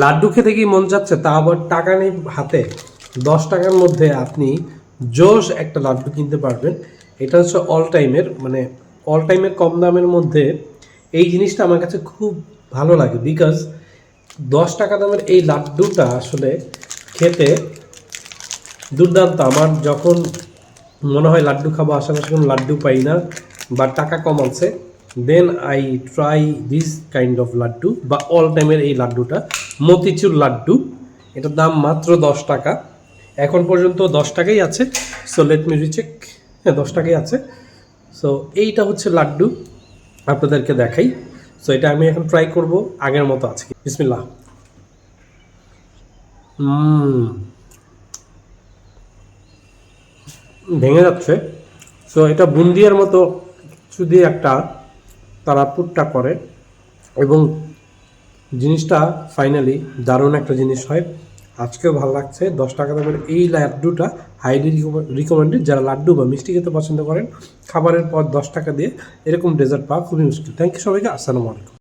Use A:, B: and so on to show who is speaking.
A: লাড্ডু খেতে কি মন যাচ্ছে, তা আবার টাকা নেই হাতে, 10 টাকার মধ্যে আপনি জোশ একটা লাড্ডু কিনতে পারবেন। এটা হচ্ছে অল টাইমের কম দামের মধ্যে এই জিনিসটা আমার কাছে খুব ভালো লাগে, বিকজ 10 টাকা দামের এই লাড্ডুটা আসলে খেতে দুর্দান্ত। আমার যখন মনে হয় লাড্ডু খাবো, আশেপাশে কোনো লাড্ডু পাই না বা টাকা কম আছে, then I try this kind of laddu বা অল টাইমের এই লাড্ডুটা, মতিচুর লাড্ডু। এটার দাম মাত্র 10 টাকা, এখন পর্যন্ত 10 টাকাই আছে। সো লেট মি রিচেক, হ্যাঁ 10 টাকাই আছে। সো এইটা হচ্ছে লাড্ডু, আপনাদেরকে দেখাই। সো এটা আমি এখন ট্রাই করব, আগের মতো আজকে। বিসমিল্লাহ। ভেঙে যাচ্ছে। সো এটা বুন্দিয়ার মতো কিছু দিয়ে একটা তারা পুরটা করে, এবং জিনিসটা ফাইনালি দারুণ একটা জিনিস হয়। আজকেও ভালো লাগছে। 10 টাকা দামের এই লাড্ডুটা হাইলি রিকমেন্ডেড। যারা লাড্ডু বা মিষ্টি খেতে পছন্দ করেন, খাবারের পর 10 টাকা দিয়ে এরকম ডেজার্ট পাওয়া খুবই মুশকিল। থ্যাংক ইউ সবাইকে। আসসালামু আলাইকুম।